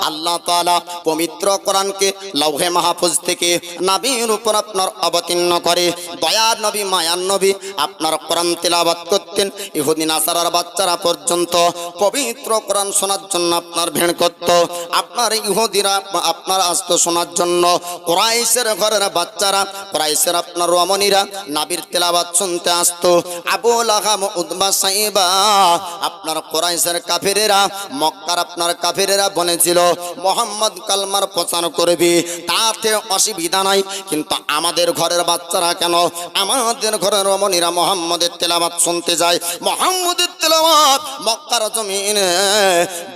আল্লাহ তাআলা পবিত্র কোরআনকে লৌহে মাহফুজ থেকে নবীর উপর আপনার অবতীর্ণ করে। দয়ার নবী মায়ার নবী আপনার কোরআন তেলাওয়াত করতেন। ইহুদি নাসারার বাচ্চারা পর্যন্ত পবিত্র কোরআন শোনার জন্য আপনার ভিড় করত। আপনার ইহুদিরা আপনার আসতো শোনার জন্য। কুরাইশের ঘরের বাচ্চারা, কুরাইশের আপনার রমণীরা নবীর তেলাওয়াত শুনতে আসতো। আবু লাহাব, উতবা, সাইবা আপনার কুরাইশের কাফিরেরা, মক্কার আপনার কাফিরেরা বলেছিল মুহাম্মদ কালমার প্রচার করবে, তাতে অসুবিধা নাই, কিন্তু আমাদের ঘরের বাচ্চারা কেন, আমাদের ঘরের রমণীরা মুহাম্মদের তেলাওয়াত শুনতে যায়, মুহাম্মদের তেলাওয়াত মক্কার জমিনে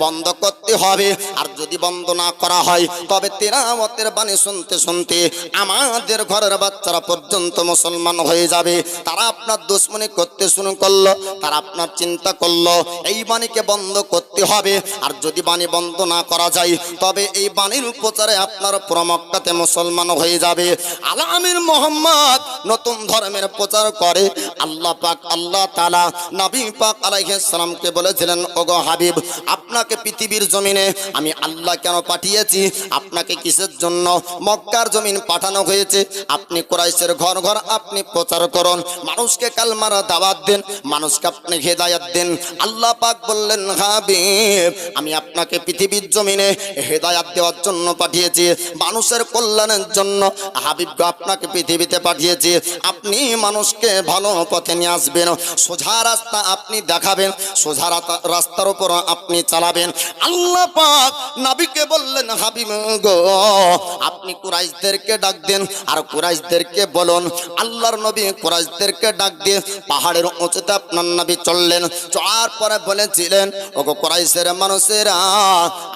বন্ধ করতে হবে। আর যদি বন্ধ না করা হয় তবে তেলাওয়াতের বাণী শুনতে শুনতে আমাদের ঘরের বাচ্চারা পর্যন্ত মুসলমান হয়ে যাবে। তারা আপনার দুশমনি করতে শুরু করলো। তারা আপনার চিন্তা করলো এই বাণীকে বন্ধ করতে হবে। আর যদি বাণী বন্ধ না করা যায় তবে এই বাণীর প্রচারে আপনার পুরো মক্কাতে মুসলমান হয়ে যাবে। আলামিন মুহাম্মদ নতুন ধর্মের প্রচার করে। আল্লাহ পাক, আল্লাহ তাআলা নবী পাক আলাইহিস সালামকে বলেছিলেন, ওগো হাবিব, আপনাকে পৃথিবীর জমিনে আমি আল্লাহ কেন পাঠিয়েছি, আপনাকে কিসের জন্য মক্কার জমিন পাঠানো হয়েছে? আপনি কুরাইশের ঘর ঘর আপনি প্রচার করুন, মানুষকে কালমার দাওয়াত দেন, মানুষকে আপনি হেদায়েত দেন। আল্লাহ পাক বললেন, হাবিব, আমি আপনাকে পৃথিবীর জমিনে হেদায়েত দেওয়ার জন্য পাঠিয়েছি, মানুষের কল্যাণের জন্য। হাবিব গো, আপনাকে পৃথিবীতে পাঠিয়েছি, আপনি মানুষকে ভালো পথে নিয়ে আসবেন, সোজা রাস্তা আপনি দেখাবেন, সোজা রাস্তার উপর আপনি চালাবেন। আল্লাহ পাক নবীকে বললেন, হাবিব গো, আপনি কুরাইশদেরকে ডাক দেন, আর কুরাইশদেরকে বলুন। আল্লাহর নবী কুরাইশদেরকে ডাক দিয়ে পাহাড়ের উঁচুতে আপনার নবী চললেন। যাওয়ার পরে বলেছিলেন, ওগো কুরাইশের মানুষেরা,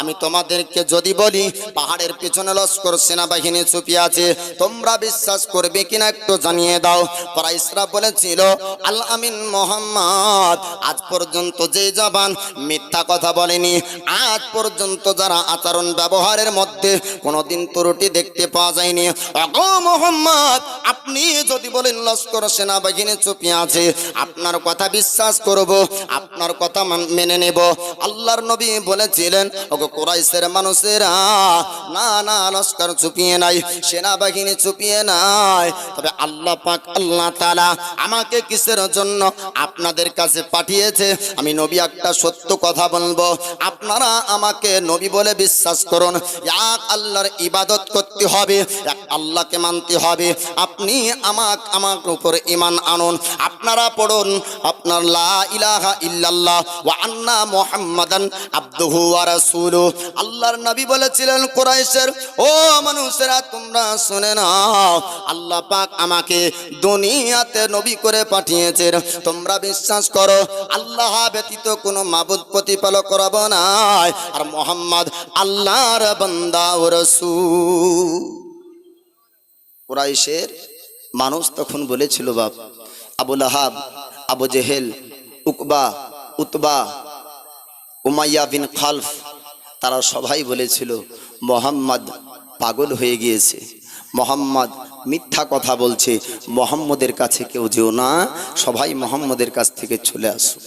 আমি তোমাদেরকে যদি বলি পাহাড়ের পিছনে লস্কর সেনাবাহিনী ছুপিয়ে আছে, তোমরা বিশ্বাস করবে কিনা একটু জানিয়ে দাও। কুরাইশরা বলেছিল, আল আমিন মুহাম্মদ আজ পর্যন্ত যে জবান মিথ্যা কথা বলেনি, আজ পর্যন্ত যারা আচরণ ব্যবহারের মধ্যে কোনোদিন ত্রুটি দেখতে পাওয়া যায়নি। ওগো মুহাম্মদ, আপনি যদি বলেন লস্কর সেনাবাহিনী চুপিয়ে আছে, আপনার কথা বিশ্বাস করব, আপনার কথা মেনে নেব। আল্লাহর নবী বলেছিলেন, ওগো কুরাইশের মানুষেরা, না না, লস্কর চুপিয়ে নাই, সেনাবাহিনী চুপিয়ে নাই, তবে আল্লাহ পাক, আল্লাহ তাআলা আমাকে কিসের জন্য আপনাদের কাছে পাঠিয়েছে, আমি নবী একটা সত্য কথা বলবো, আপনারা আমাকে নবী বলে বিশ্বাস করুন। এক আল্লাহর ইবাদত করতে হবে, এক আল্লাহকে মানতে হবে। আপনি আমার উপর ঈমান আনুন। আপনারা পড়ুন আপনার লা ইলাহা ইল্লাল্লাহ ওয়া আন্না মুহাম্মাদান আবদুহু ওয়া রাসূলুহু। আল্লাহর নবী বলেছিলেন, কুরাইশের ও মানুষেরা, তোমরা শুনে নাও, আল্লাহ পাক আমাকে দুনিয়াতে নবী করে পাঠিয়েছেন, তোমরা বিশ্বাস করো আল্লাহ ব্যতীত কোনো মাবুদ প্রতিপালক করব না, আর মুহাম্মদ আল্লাহর বান্দা ও রাসূল। কুরাইশের মানুষ তখন বলেছিল, বাপ আবু লাহাব, আবু জেহেল, উকবা, উতবা, উমাইয়া বিন খালফ, তারা সবাই বলেছিল মুহাম্মদ পাগল হয়ে গিয়েছে, মুহাম্মদ মিথ্যা কথা বলছে, মুহাম্মদের কাছে কেউ যেও না, সবাই মুহাম্মদের কাছ থেকে চলে আসো।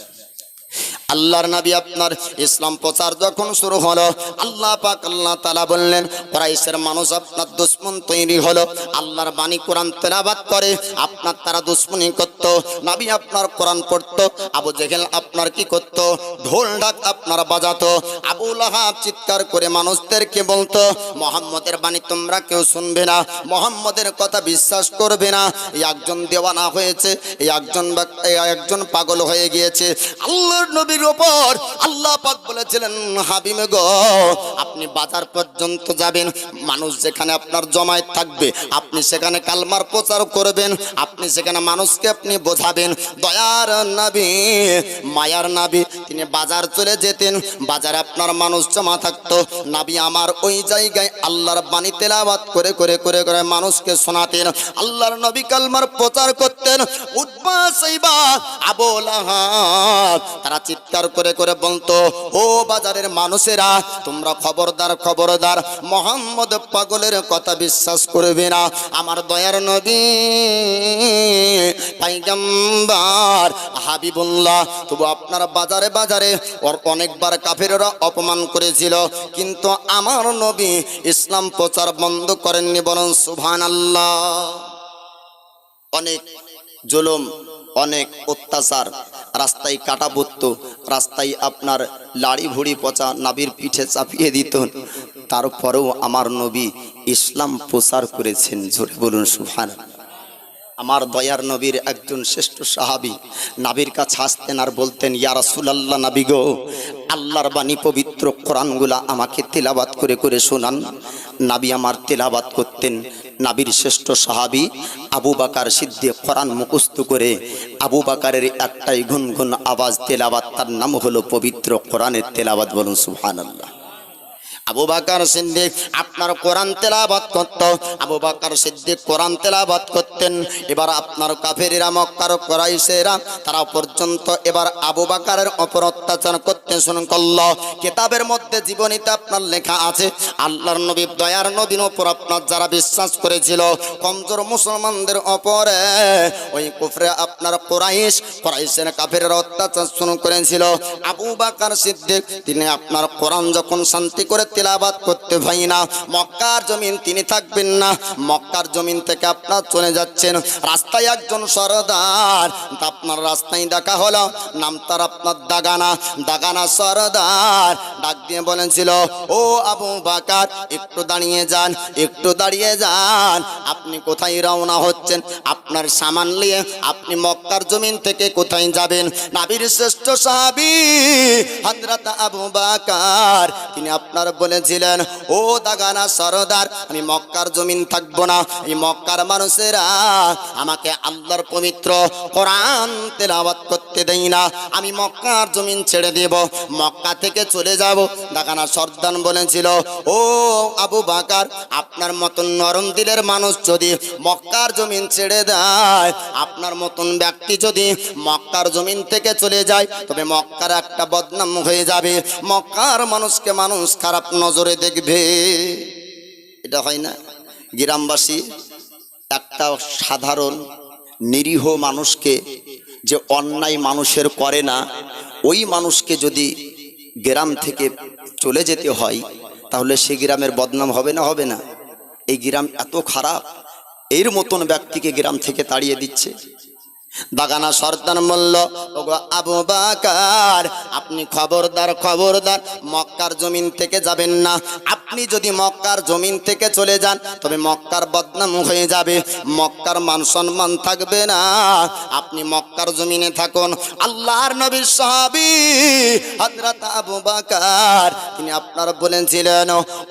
আল্লাহর নবী আপনার ইসলাম প্রচার যখন শুরু হলো, আল্লাহ পাক আল্লাহ তাআলা বললেন, কুরাইশের মানুষ আপনার দুশমন তৈরি হলো, আল্লাহর বাণী কোরআন তেলাওয়াত করে আপনার তারা দুশমনি করত। নবী আপনার কোরআন পড়তো, আবু জেহেল আপনার কি করত, ঢোল ঢাক আপনার বাজাতো। আবু লাহাব চিৎকার করে মানুষদেরকে বলতো, মুহাম্মদের বাণী তোমরা কেউ শুনবে না, মুহাম্মদের কথা বিশ্বাস করবে না, এই একজন দেওয়ানা হয়েছে, এই একজন পাগল হয়ে গিয়েছে। আল্লাহর নবী উপর আল্লাহ পাক বলেছিলেন, হাবিব গো, আপনি বাজার পর্যন্ত যাবেন, মানুষ যেখানে আপনার জমায়েত থাকবে আপনি সেখানে কালমার প্রচার করবেন, আপনি সেখানে মানুষকে আপনি বোঝাবেন। দয়ার নবী, মায়ার নবী, তিনি বাজার চলে যেতেন, বাজারে আপনার মানুষ জমা থাকতো, নবী আমার ওই জায়গায় আল্লাহর বাণী তেলাওয়াত করে করে করে করে মানুষকে শোনাতেন। আল্লাহর নবী কালমার প্রচার করতেন। উতবা, সাইবা, আবু লাহাব তারা চিৎকার করে করে বলতো, ও বাজারের মানুষেরা, তোমরা খবরদার খবরদার, মোহাম্মদ পাগলের কথা বিশ্বাস করবে না। আমার দয়ার নবী পয়গম্বর হাবিবুল্লাহ। তবু আপনার বাজারে বাজারে ওর অনেকবার কাফেররা অপমান করেছিল, কিন্তু আমার নবী ইসলাম প্রচার বন্ধ করেননি, বলুন সুবহানাল্লাহ। অনেক জুলুম, অনেক অত্যাচার, রাস্তায় কাটা পড়ত, রাস্তায় আপনার লাড়ি ভুড়ি পচা নাবির পিঠে চাপিয়ে দিত, তারপরেও আমার নবী ইসলাম প্রচার করেছেন। জোরে বলুন সুবহানাল্লাহ। আমার দয়ার নবীর একজন শ্রেষ্ঠ সাহাবী নাবির কাছে আসতেন আর বলতেন, ইয়া রাসূলুল্লাহ, নবী গো, আল্লাহর বাণী পবিত্র কোরআনগুলা আমাকে তেলাওয়াত করে করে শোনান। নাবী আমার তেলাওয়াত করতেন। নাবির শ্রেষ্ঠ সাহাবী আবু বকর সিদ্দিক কোরআন মুখস্থ করে, আবু বকরের একটাই গুনগুন আওয়াজ তেলাওয়াত, তার নাম হলো পবিত্র কোরআনের তেলাওয়াত। বলুন সুবহানাল্লাহ। আবু বকর সিদ্দিক আপনার কোরআন তেলাওয়াত করত, আবু বকর সিদ্দিক কোরআন তেলাওয়াত করতেন। এবার আপনার কাফেররা, মক্কার কুরাইশেরা, তারা পর্যন্ত এবার আবু বকরের উপর অত্যাচার করতে শুরু করল। কিতাবের মধ্যে জীবনীতে আপনার লেখা আছে, আল্লাহর নবী দয়ার নবীর উপর আপনার যারা বিশ্বাস করেছিল, কমজোর মুসলমানদের উপরে ওই কুফরে আপনার কুরাইশের কাফেররা অত্যাচার শুরু করেছিল। আবু বকর সিদ্দিক তিনি আপনার কোরআন যখন শান্তি করে তেলাওয়াত করতে পাই না, মক্কার জমিন তিনি থাকবেন না, মক্কার জমিন থেকে আপনার চলে যাচ্ছেন। রাস্তায় একজন সরদার, আপনার রাস্তায় দেখা হলো, নাম তার আপনার দাগানা সরদার ডাক দিয়ে বলেছিল, ও আবু বকর, একটু দাঁড়িয়ে যান, একটু দাঁড়িয়ে যান। আপনি কোথায় রওনা হচ্ছেন? আপনার সামান নিয়ে আপনি মক্কার জমিন থেকে কোথায় যাবেন? নবীর শ্রেষ্ঠ সাহাবী হযরত আবু বকর তিনি আপনার বলেছিলেন, ও দাগানা সরদার, আমি মক্কার জমিন থাকবো না, এই মক্কার মানুষেরা আমাকে আল্লাহর পবিত্র কোরআন তেলাওয়াত করতে দেই না, আমি মক্কার জমিন ছেড়ে দেব, মক্কা থেকে চলে যাব। দাগানা সরদার বলেছিল, ও আবু বকর, আপনার মতন নরম দিলের মানুষ যদি মক্কার জমিন ছেড়ে দেয়, আপনার মতন ব্যক্তি যদি মক্কার জমিন থেকে চলে যায়, তবে মক্কার একটা বদনাম হয়ে যাবে, মক্কার মানুষকে মানুষ খারাপ নজরে দেখবে। এটা হয় না? গ্রামবাসী একটা সাধারণ নিরীহ মানুষকে, যে অন্যায় মানুষের করে না, ওই মানুষকে যদি গ্রাম থেকে চলে যেতে হয়, তাহলে সে গ্রামের বদনাম হবে না? হবে না? এই গ্রাম এত খারাপ, এর মতন ব্যক্তিকে গ্রাম থেকে তাড়িয়ে দিচ্ছে। দাগানা সরদার বলল, ওগো আবু বকর, আপনি খবরদার খবরদার মক্কার জমিন থেকে যাবেন না। আপনি যদি মক্কার জমিন থেকে চলে যান, তবে মক্কার বদনাম হয়ে যাবে, মক্কার মান সম্মান থাকবে না, আপনি মক্কার জমিনে থাকুন। আল্লাহর নবীর সাহাবী হযরত আবু বকর তিনি আপনার বলেছিলেন,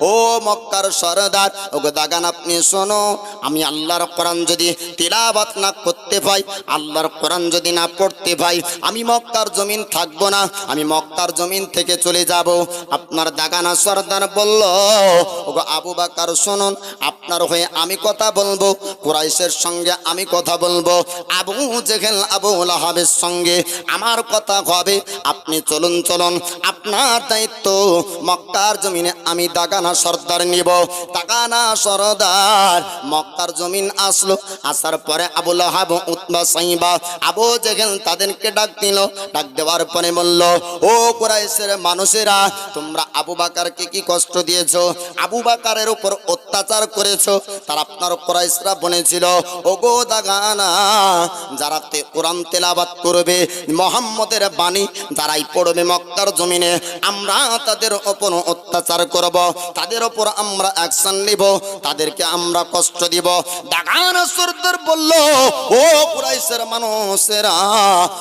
ও মক্কার সরদার, ওগো দাগান, আপনি শোনো, আমি আল্লাহর কোরআন যদি তিলাওয়াত না করতে পাই, আল্লাহর কোরআন যদি না পড়তে পাই, আমি মক্কার জমিন থাকবো না, আমি মক্কার জমিন থেকে চলে যাব। আপনার দাগানা সরদার বলল, ওগো আবু বকর শুনুন, আপনার হয়ে আমি কথা বলবো, কুরাইশের সঙ্গে আমি কথা বলবো, আবু জেহেল আবু লাহাবের সঙ্গে আমার কথা হবে, আপনি চলুন চলুন, আপনার দায়িত্ব মক্কার জমিনে আমি দাগানা সরদার নিব। দাগানা সরদার মক্কার জমিন আসলো, আসার পরে আবু লাহাব, উতবা, সাইবা, আবু জেহেল তাদেরকে ডাক দিল। ডাক দেওয়ার পরে বলল, ও কুরাইশের মানুষেরা, তোমরা আবু বকরকে কি কষ্ট দিয়েছো, আবু বকরের উপর অত্যাচার করেছো। তার আপনার কুরাইশরা বলেছিল, ওগো দাগানা, যারা কোরআন তেলাওয়াত করবে, মুহাম্মদের বাণী যারাই পড়বে মক্কার জমিনে, আমরা তাদের উপর অত্যাচার করব, তাদের উপর আমরা অ্যাকশন নিব, তাদেরকে আমরা কষ্ট দিব। দাগানা সরদার বলল, ও কুরাইশের মানুষেরা,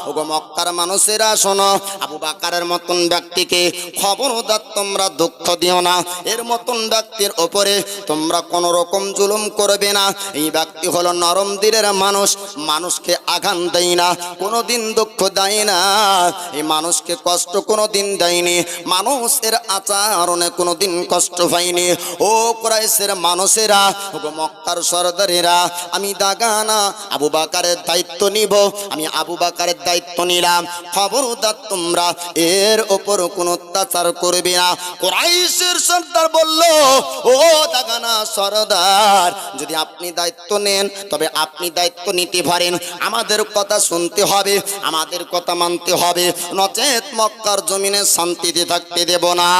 ওগো মক্কার মানুষেরা, শোনো, আবু বকরের মতন ব্যক্তিকে খবরদার তোমরা দুঃখ দিও না, এর মতন ব্যক্তির উপরে তোমরা তোমরা কোনো রকম জুলুম করবে না। এই ব্যক্তি হলো নরম দিলের মানুষ, মানুষকে আঘাত দেয় না, কোনোদিন দুঃখ দেয় না, এই মানুষকে কষ্ট কোনোদিন দেয়নি, মানুষের আচরণে কোনোদিন কষ্ট পায়নি। ও কুরাইশের মানুষেরা, ও মক্কার সরদারেরা, আমি দাগানা আবু বকরের দায়িত্ব নিব, আমি আবু বকরের দায়িত্ব নিলাম। খবরদার তোমরা এর ওপর কোনো অত্যাচার করবে না। কুরাইশের সর্দার বলল, ও দাগানা সরদার, যদি আপনি দায়িত্ব নেন তবে আপনি দায়িত্ব নিতে পারেন, আমাদের কথা শুনতে হবে, আমাদের কথা মানতে হবে, নচেত মক্কার জমিনে শান্তিতে থাকতে দেব না।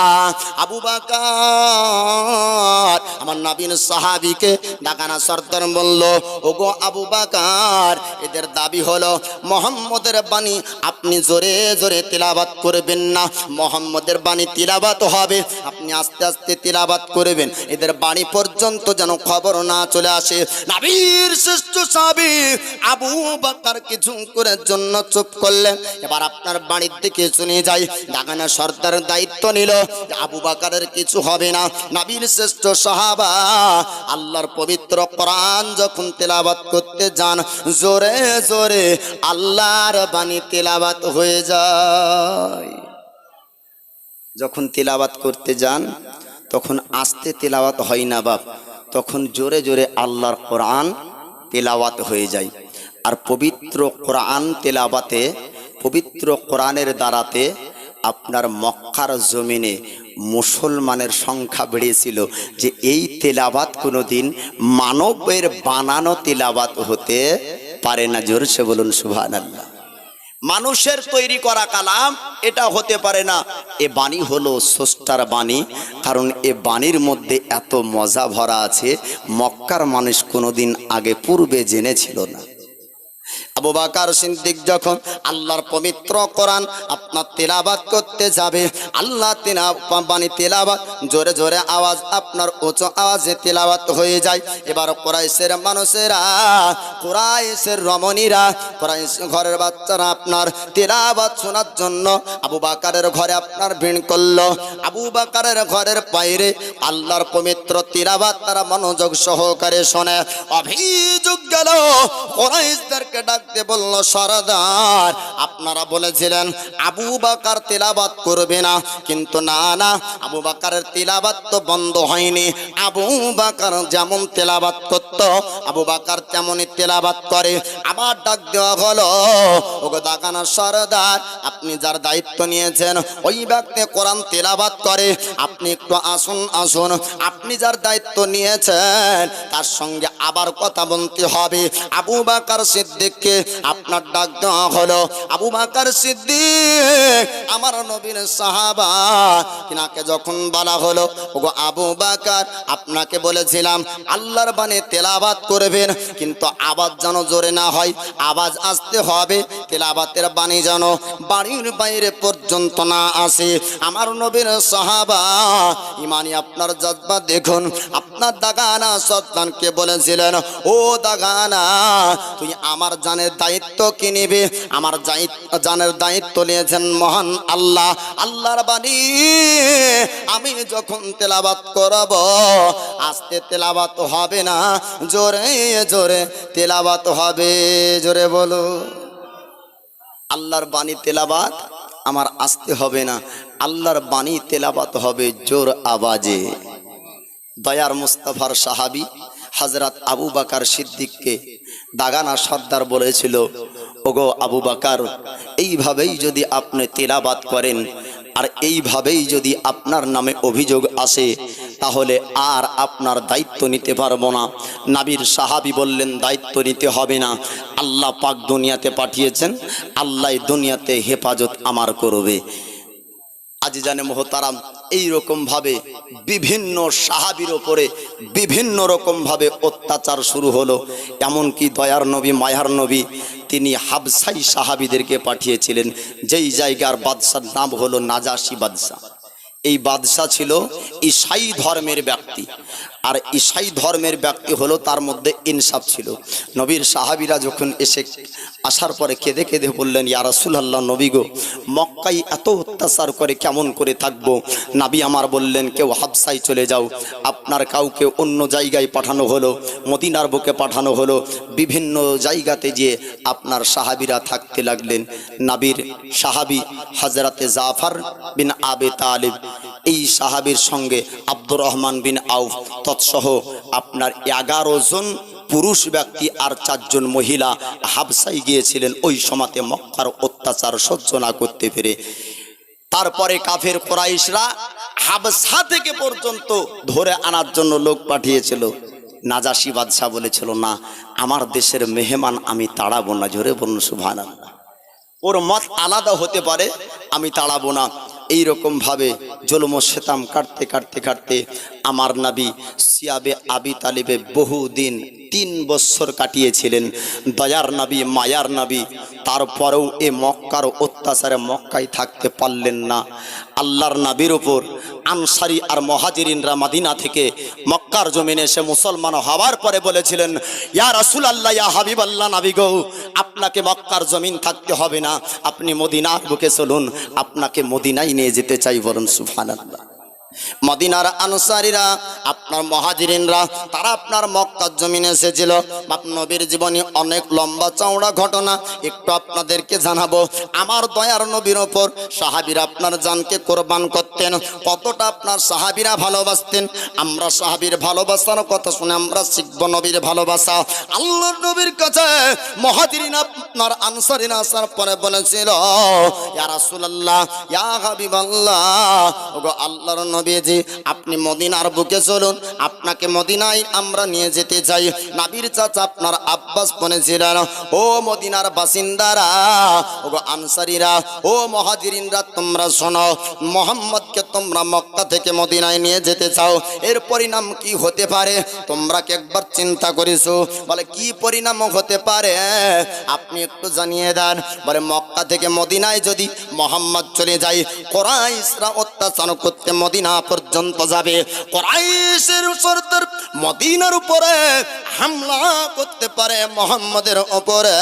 আবু বকর আমার নবীর সাহাবীকে দাগানা সর্দার বলল, ওগো আবু বকর, এদের দাবি হলো মুহাম্মদের বাণী আপনি জোরে জোরে তিলাওয়াত করবেন না, মুহাম্মদের বাণী তিলাওয়াত হবে, আপনি আস্তে আস্তে তিলাওয়াত করবেন, এদের বাণী পর্যন্ত যেন খবর না চলে আসে। নবীর শ্রেষ্ঠ সাহাবী আবু বকর কিছু করে জন্য চুপ করলেন। এবার আপনার বাড়ির দিকে শুনে যাই। দাগানা সর্দার দায়িত্ব নিল, আবু বকরের কিছু হবে না। নবীর শ্রেষ্ঠ সাহাবা আল্লাহর পবিত্র কোরআন যখন তেলাওয়াত করতে যান, জোরে জোরে আল্লাহর বাণী তেলাওয়াত হয়ে যায়। যখন তেলাওয়াত করতে যান তখন আস্তে তেলাওয়াত হয় না বাপ, তখন জোরে জোরে আল্লাহর কোরআন তেলাওয়াত হয়ে যায়। আর পবিত্র কোরআন তেলাওয়াতে, পবিত্র কোরআনের দ্বারাতে আপনার মক্কার জমিনে মুসলমানের সংখ্যা বেড়েছিল, যে এই তেলাওয়াত কোনোদিন মানবের বানানো তেলাওয়াত হতে পারে না। জোরসে বলুন সুবহানাল্লাহ। মানুষের তৈরি করা কালাম এটা হতে পারে না, এ বাণী হলো স্রষ্টার বাণী। কারণ এ বাণীর মধ্যে এত মজা ভরা আছে, মক্কার মানুষ কোনোদিন আগে পূর্বে জেনেছিল না। আবু বকর সিদ্দিক যখন আল্লাহর পবিত্র কোরআন আপনার তেলাওয়াত করতে যাবে, আল্লাহ বাণী তেলাওয়াত জোরে জোরে আওয়াজ, আপনার উঁচু আওয়াজে তেলাওয়াত হয়ে যায়। এবার কুরাইশের মানুষেরা, কুরাইশের রমণীরা, কুরাইশ ঘরের বাচ্চারা আপনার তেলাওয়াত শোনার জন্য আবু বকরের ঘরে আপনার ভিড় করলো। আবু বকরের ঘরের বাইরে আল্লাহর পবিত্র তেলাওয়াত তারা মনোযোগ সহকারে শোনে। অভিযোগ গেল, কুরাইশদেরকে ডাক বলল, সরদার আপনারা বলেছিলেন আবু বকর তেলাওয়াত করবে না, কিন্তু না না, আবু বকরের তেলাওয়াত তো বন্ধ হয়নি। আবু বকর যেমন তেলাওয়াত করত, আবু বকর তেমনই তেলাওয়াত করে। আবার ডাক দেওয়া হলো, ওগো দাগানা সরদার, আপনি যার দায়িত্ব নিয়েছেন ওই ব্যক্তি কোরআন তেলাওয়াত করে, আপনি একটু আসুন আসুন, আপনি যার দায়িত্ব নিয়েছেন তার সঙ্গে আবার কথা বলতে হবে। আবু বকর সিদ্দিককে আপনার ডাক দেওয়া হলো। আবু বকর সিদ্দিক আমার নবীর সাহাবা, তিনাকে যখন বলা হলো, ওগো আবু বকর, আপনাকে বলেছিলাম আল্লাহর বাণী তেলাওয়াত করবেন, কিন্তু আওয়াজ যেন জোরে না হয়, আওয়াজ আসতে হবে, তেলাওয়াতের বাণী যেন বাড়ির বাইরে পর্যন্ত না আসে। আমার নবীর সাহাবা ইমানি আপনার জজ্বা দেখুন। আপনার দাগানা সন্তানকে বলেছিলেন, ও দাগানা, তুই আমার জানের দায়িত্ব কি নিবে? আমার জানের দায়িত্ব নিয়েছেন মহান আল্লাহ। আল্লাহর বাণী আমি যখন তেলাওয়াত করব, আস্তে তেলাওয়াত হবে না, জোরে জোরে তেলাওয়াত হবে। জোরে বলো, আল্লাহর বাণী তেলাওয়াত আমার আস্তে হবে না, আল্লাহর বাণী তেলাওয়াত হবে জোর আওয়াজে। দয়ার মুস্তাফার সাহাবী হযরত আবু বকর সিদ্দিককে দাগানা সর্দার বলেছিল, ওগো আবু বকর, এইভাবেই যদি আপনি তেলাওয়াত করেন আর এইভাবেই যদি আপনার নামে অভিযোগ আসে, তাহলে আর আপনার দায়িত্ব নিতে পারবো না। নবীর সাহাবী বললেন, দায়িত্ব নিতে হবে না, আল্লাহ পাক দুনিয়াতে পাঠিয়েছেন, আল্লাহ দুনিয়াতে হেফাজত আমার করবে। আজিজানে মোহতারাম, এইরকম ভাবে বিভিন্ন সাহাবীর ওপরে বিভিন্ন রকম ভাবে অত্যাচার শুরু হলো। এমনকি দয়ার নবী, মায়ার নবী, তিনি হাবশাই সাহাবীদেরকে পাঠিয়েছিলেন, যেই জায়গার বাদশার নাম হলো নাজাশি বাদশা। এই বাদশাহ ছিল ঈসাই ধর্মের ব্যক্তি, আর ঈসাই ধর্মের ব্যক্তি হলো তার মধ্যে ইনসাফ ছিল। নবীর সাহাবীরা যখন আসার পরে কেঁদে কেঁদে বললেন, ইয়া রাসূলুল্লাহ, নবী গো, মক্কায় এত অত্যাচার করে কেমন করে থাকবো? নবী আমার বললেন, কেউ হাবসায় চলে যাও, আপনার কাউকে অন্য জায়গায় পাঠানো হলো, মদিনার বুকে পাঠানো হলো, বিভিন্ন জায়গাতে গিয়ে আপনার সাহাবীরা থাকতে লাগলেন। নবীর সাহাবী হযরতে জাফর বিন আবি তালিব, এই সাহাবীর সঙ্গে আব্দুর রহমান বিন আউফ তৎসহ আপনার 11 জন পুরুষ ব্যক্তি আর 4 জন মহিলা হাবসায় গিয়েছিলেন ওই সময়তে মক্কার অত্যাচার সহ্য না করতে পেরে। তারপরে কাফের কুরাইশরা হাবসা থেকে পর্যন্ত ধরে আনার জন্য লোক পাঠিয়েছিল। নাজাশী বাদশাহ বলেছিল, না, আমার দেশের মেহমান আমি তাড়াবো না। জোরে বলুন সুবহানাল্লাহ। ওর মত আলাদা হতে পারে, আমি তাড়াবো না। এইরকম ভাবে জুলুম ও শেতাম কাটতে কাটতে কাটতে আমার নবী সিয়াবে আবি তালিবে বহুদিন 3 বছর কাটিয়েছিলেন। দয়ার নবী, মায়ার নবী, তারপরেও এ মক্কার অত্যাচারে মক্কায় থাকতে পারলেন না। আল্লাহর নবীর উপর আনসারি আর মুহাজিরিনরা মদিনা থেকে মক্কার জমিনে এসে মুসলমান হওয়ার পরে বলেছিলেন, ইয়া রাসূলুল্লাহ, ইয়া হাবিবাল্লাহ, নবী গো, আপনাকে মক্কার জমিন থাকতে হবে না, আপনি মদিনার বুকে চলুন, আপনাকে মদিনায় নিয়ে যেতে চাই। বলুন সুবহানাল্লাহ। মদিনার আনসারীরা, আপনার মুহাজিরিনরা, তারা আপনার মক্কার জমিনে এসেছিল। নবীর জীবনী অনেক লম্বা চওড়া ঘটনা, একটু আপনাদেরকে জানাবো। আমার দয়ার নবীর ওপর সাহাবীরা আপনার জানকে কোরবান করতেন, কতটা আপনার সাহাবীরা ভালোবাসতেন। আমরা সাহাবীর ভালোবাসার কথা শুনে আমরা শিখব নবীর ভালোবাসা। আল্লাহর নবীর কাছে মুহাজিরিন আপনার আনসারীরা আসার পরে বলেছিল, ইয়া রাসূলুল্লাহ, ইয়া হাবিবাল্লাহ, ওগো আল্লাহর নবী, আপনি মদিনার বুকে চলুন, আপনাকে মদিনায় আমরা নিয়ে যেতে চাই। নবীর চাচা আপনার আব্বাস বলেছিলেন, ও মদিনার বাসিন্দারা, ও আনসারীরা, ও মুহাজিরিনরা, তোমরা শোনো, মুহাম্মদকে তোমরা মক্কা থেকে মদিনায় নিয়ে যেতে চাও, এর পরিণাম কি হতে পারে তোমরা কি একবার চিন্তা করেছো? বলে, কি পরিণাম হতে পারে আপনি একটু জানিয়ে দেন। বলে, মক্কা থেকে মদিনায় যদি মুহাম্মদ চলে যায়, কুরাইশরা অত্যাচার করতে মদিনা পর্যন্ত যাবে, কুরাইশের সরদার মদিনার উপরে হামলা করতে পারে মুহাম্মদের উপরে।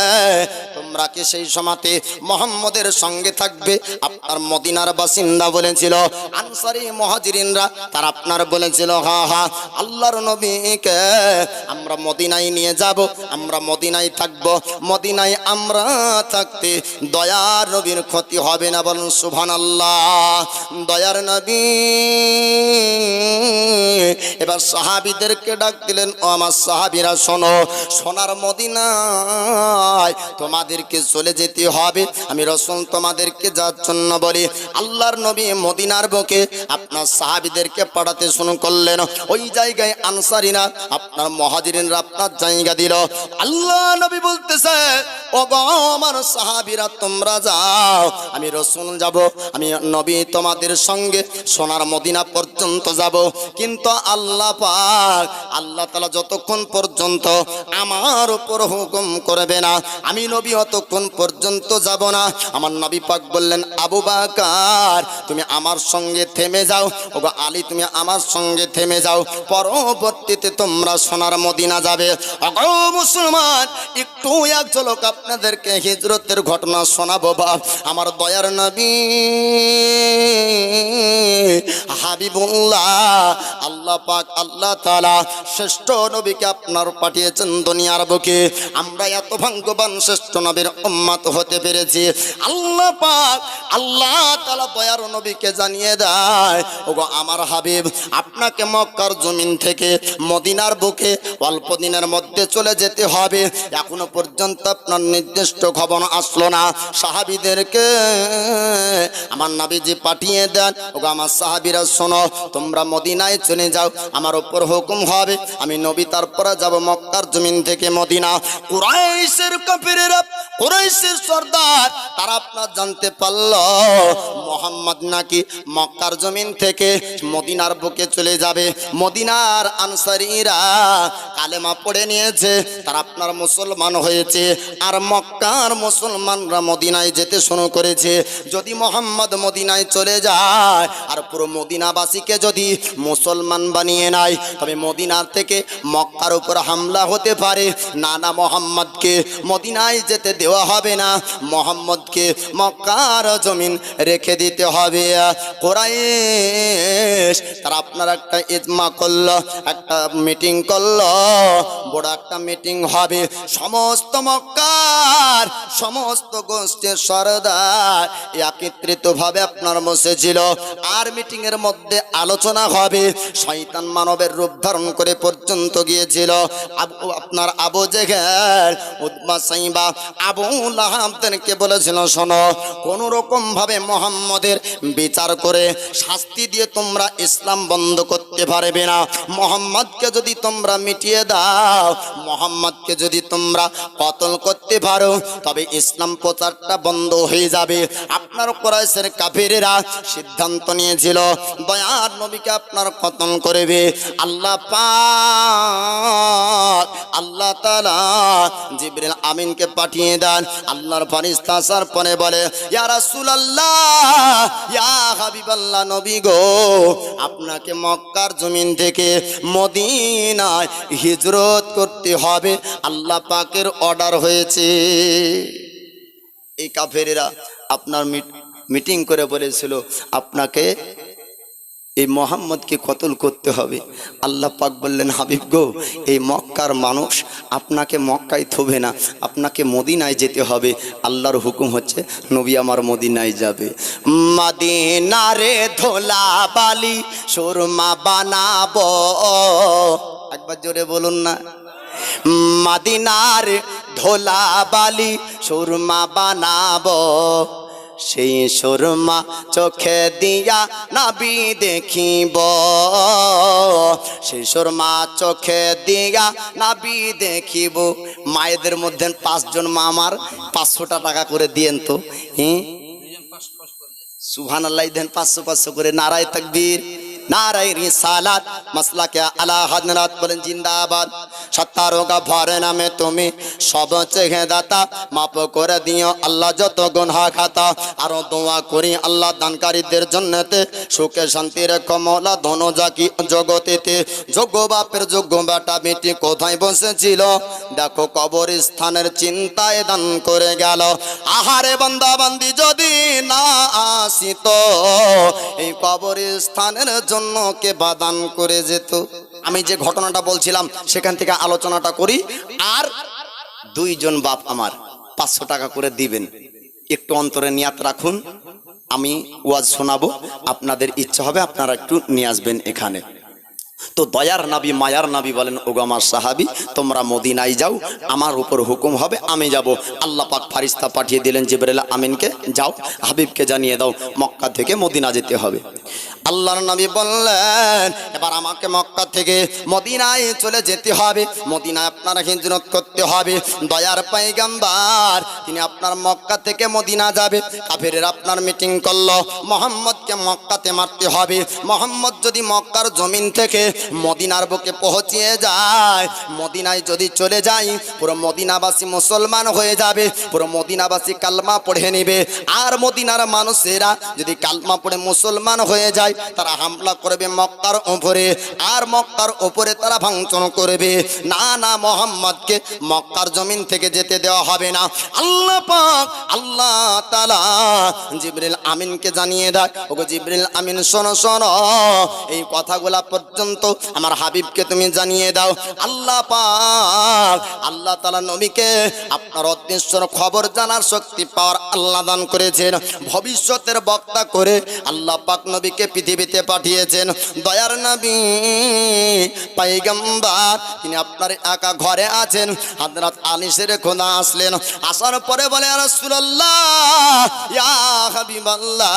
তোমরা কি সেই সময়তে মুহাম্মদের সঙ্গে থাকবে? আপনার মদিনার বাসিন্দা বলেছিল, আনসারী মুহাজিরিনরা তারা আপনার বলেছিল, হ্যাঁ হ্যাঁ, আল্লাহর নবীকে আমরা মদিনায় নিয়ে যাব, আমরা মদিনায় থাকব, মদিনায় আমরা থাকতে দয়ার নবীর ক্ষতি হবে না। বলুন সুবহানাল্লাহ। দয়ার নবী এবার সাহাবীদেরকে ডাক দিলেন, ও আমার সাহাবীরা শোনো, সোনার মদিনায় তোমাদেরকে চলে যেতে হবে। আমি রাসূল তোমাদেরকে যাওয়ার জন্য বলি। আল্লাহর নবী মদিনার বুকে আপনার সাহাবীদেরকে পাঠাতে শুরু করলেন। ওই জায়গায় আনসারীরা আপনার মুহাজিরিনরা আপনার জায়গা দিল। আল্লাহ নবী বলতেছে, ও গো আমার সাহাবীরা, তোমরা যাও, আমি রাসূল যাব, আমি নবী তোমাদের সঙ্গে সোনার মদিনা পর্যন্ত যাব। কিন্তু আল্লাহ পাক, আল্লাহ তাআলা যতক্ষণ পর্যন্ত আমার উপর হুকুম করবে না, আমি নবী অতক্ষণ পর্যন্ত যাব না। আমার নবী পাক বললেন, আবু বকর তুমি আমার সঙ্গে থেমে যাও, ওগো আলী তুমি আমার সঙ্গে থেমে যাও, পরবর্তীতে তোমরা সোনার মদিনা যাবে। ওগো মুসলমান, একটু এক ঝলক আপনাদেরকে হিজরতের ঘটনা শোনাবো। বাপ আমার দয়ার নবী হাবিবুল্লাহ, আল্লাহ পাক আল্লাহ তাআলা শ্রেষ্ঠ নবীকে আপনার পাঠিয়েছেন দুনিয়ার বুকে। আমরা এত ভাগ্যবান শ্রেষ্ঠ নবীর উম্মত হতে পেরেছি। আল্লাহ পাক আল্লাহ তাআলা দয়ার নবীকে জানিয়ে দেয়, ওগো আমার হাবিব, আপনাকে মক্কার জমিন থেকে মদিনার বুকে অল্প দিনের মধ্যে চলে যেতে হবে। এখনো পর্যন্ত আপনার নির্দিষ্ট খবর আসলো না। সাহাবীদেরকে আমার নবীজি পাঠিয়ে দেন, ওগো আমার সাহাবীরা শোনো, তোমরা মদিনায় চলে যাও, আমার উপর হুকুম হবে, আমি নবী তারপরে যাব মক্কার জমিন থেকে মদিনা। কুরাইশের কাফিরেরা, কুরাইশের সর্দার তারা আপনার জানতে পারল মোহাম্মদ নাকি মক্কার জমিন থেকে মদিনার বুকে চলে যাবে। মদিনার আনসারীরা কালেমা পড়ে নিয়েছে, তারা আপনার মুসলমান হয়েছে। আর মক্কার মুসলমানরা মদিনায় যেতে শুরু করেছে। যদি মোহাম্মদ মদিনায় চলে যায় আর পুরো মদিনাবাসীকে যদি মুসলমান বানিয়ে নেয়, তবে মদিনার থেকে মক্কার উপর হামলা হতে পারে। না না, মোহাম্মদকে মদিনায় যেতে দেওয়া হবে না, মোহাম্মদকে মক্কার জমিন রেখে দিতে হবে। কুরাইশ তারা আপনার একটা ইজমা করলো, একটা মিটিং করলো, বড় একটা মিটিং হবে। সমস্ত মক্কার সমস্ত গোষ্ঠীর সরদার একত্রিত ভাবে আপনার বসেছিল। আর মিটিং এর মধ্যে আলোচনা হবে। শয়তান মানবের রূপ ধারণ করে পর্যন্ত গিয়েছিল। আপনার আবু জেহেল, উতবা, সাইবা, আবু লাহাবদেরকে বলেছিল, শোনো, কোন রকম ভাবে মোহাম্মদের বিচার করে শাস্তি দিয়ে তোমরা ইসলাম বন্ধ করতে পারবে না। মোহাম্মদকে যদি তোমরা মিটিয়ে দাও, মোহাম্মদকে যদি তোমরা কতল করতে পারো, তবে ইসলাম প্রচারটা বন্ধ হয়ে যাবে। আপনার কুরাইশের কাফিরেরা সিদ্ধান্ত নিয়েছিল দয়ার নবীকে আপনার কতল করবে। আল্লাহ পাক, আল্লাহ তাআলা জিবরিল আমিনকে পাঠিয়ে দেন। আল্লাহর ফেরেশতা আসার পরে বলে, ইয়া রাসূলুল্লাহ, ইয়া হাবিবাল্লাহ, নবী গো, আপনাকে মক্কার জমিন থেকে মদিনায় হিজরত করতে হবে, আল্লাহ পাকের অর্ডার হয়েছে। এই কাফেরেরা আপনার মিটিং করে বলেছিল আপনাকে এই মোহাম্মদকে কতল করতে হবে। আল্লাহ পাক বললেন, হাবিব গো, এই মক্কার মানুষ আপনাকে মক্কায় থবে না, আপনাকে মদিনায় যেতে হবে। আল্লাহর হুকুম হচ্ছে নবী আমার মদিনায় যাবে। মদিনারে ধোলা বালি সুরমা বানাবো, একবার জোরে বলুন না। মদিনার ধোলা বালি সুরমা বানাবো, সেই সুরমা চোখে দিয়া নবী দেখিব, সেই সুরমা চোখে দিয়া নবী দেখিব। মায়েদের মধ্যে 5 জন মা আমার 500 টাকা করে দিয়েন তো। সুবহানাল্লাহ দেন 500 করে। নারায়ে তাকবীর, नाराए रिसालत मसला के आला हजरत बोलें जिंदाबाद। सत्तारों का भरे नामे तुम्हें सब चेहे दाता माफ कर दियो अल्लाह যত গুনাহ খাতা। আর দোয়া করি আল্লাহ দানকারীদের জন্নতে সুখে শান্তি রেখো মওলা দোনো জাকি জগতেতে। যোগ্য বাপের যোগ্য বেটা বেটি কোথায় বসেছিল দেখো কবরস্থানের চিন্তায় দান করে গেল। আহারে বান্দা বান্দি যদি না আসিত এই কবরস্থানের জন্য কে বাদান করে যেত। আমি যে ঘটনাটা বলছিলাম সেখান থেকে আলোচনাটা করি। আর 2 জন বাপ আমার 500 টাকা করে দিবেন, একটু অন্তরে নিয়াত রাখুন। আমি ওয়াজ শোনাবো, আপনাদের ইচ্ছা হবে আপনারা একটু নিয়ে আসবেন এখানে। তো দয়ার নবী মায়ার নবী বলেন, ওগো আমার সাহাবী তোমরা মদিনায় যাও, আমার উপর হুকুম হবে আমি যাব। আল্লাহ পাক ফেরেশতা পাঠিয়ে দিলেন জিবরাইল আমিনকে, যাও হাবিবকে জানিয়ে দাও মক্কা থেকে মদিনা যেতে হবে। আল্লাহর নবী বললেন, এবার আমাকে মক্কা থেকে মদিনায় চলে যেতে হবে, মদিনায় আপনারা হিজরত করতে হবে। দয়ার পয়গম্বর তিনি আপনার মক্কা থেকে মদিনা যাবে। কাফেরেরা আপনার মিটিং করলো, মুহাম্মদকে মক্কাতে মারতে হবে। মুহাম্মদ যদি মক্কার জমিন থেকে মদিনার বুকে পৌঁছিয়ে যায়, মদিনায় যদি চলে যায়, পুরো মদিনাবাসী মুসলমান হয়ে যাবে, পুরো মদিনাবাসী কালমা পড়ে নেবে। আর মদিনার মানুষেরা যদি কালমা পড়ে মুসলমান হয়ে যায়, তারা হামলা করবে মক্কার উপরে, আর মক্কার উপরে তারা ভাঙচুর করবে। না না, মুহাম্মদকে মক্কার জমিন থেকে যেতে দেওয়া হবে না। আল্লাহ পাক আল্লাহ তাআলা জিবরিল আমিনকে জানিয়ে দেয়, ওগো জিবরিল আমিন শোনো শোনো, এই কথাগুলা পর্যন্ত আমার হাবিবকে তুমি জানিয়ে দাও। আল্লাহ পাক আল্লাহ তাআলা নবীকে আপনার অদৃশ্যর খবর জানার শক্তি পাওয়ার আল্লাহ দান করেছেন। ভবিষ্যতের বক্তা করে আল্লাহ পাক নবীকে পৃথিবীতে পাঠিয়েছেন দয়ার নবী পয়গম্বর তিনি আপনার একা ঘরে আছেন হযরত আলী শেরে খোদা আসলেন আসার পরে বলে ইয়া রাসূলুল্লাহ ইয়া হাবিবাল্লাহ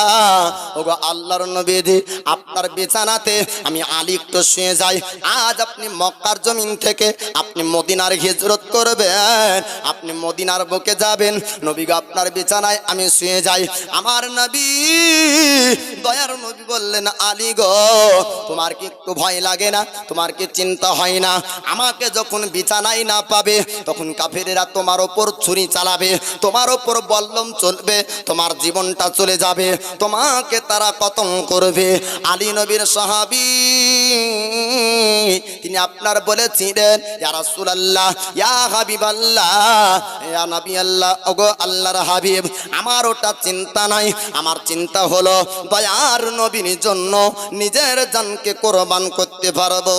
ওগো আল্লাহর নবীজি আপনার বিছানাতে আমি আলী একটু শুয়ে যাই আজ আপনি মক্কার জমিন থেকে আপনি মদিনার হিজরত করবেন আপনি মদিনার বুকে যাবেন নবী গো আপনার বিছানায় আমি শুয়ে যাই আমার নবী দয়ার নবী বললেন আলী গো তোমার কি একটু ভয় লাগে না তোমার কি চিন্তা হয় না আমাকে যখন বিছানায় না পাবে তখন কাফেরেরা তোমার উপর ছুরি চালাবে তোমার উপর বল্লম চলবে তোমার জীবনটা চলে যাবে তোমাকে তারা কতল করবে আলী নবীর সাহাবী তিনি আপনার বলেছিলেন ইয়া রাসূলুল্লাহ ইয়া হাবিবাল্লাহ ইয়া নবী আল্লাহ ওগো আল্লাহর হাবিব আমার ওটা চিন্তা নাই আমার চিন্তা হলো দয়ার নবীর জন্য নিজের জানকে কোরবান করতে পারবো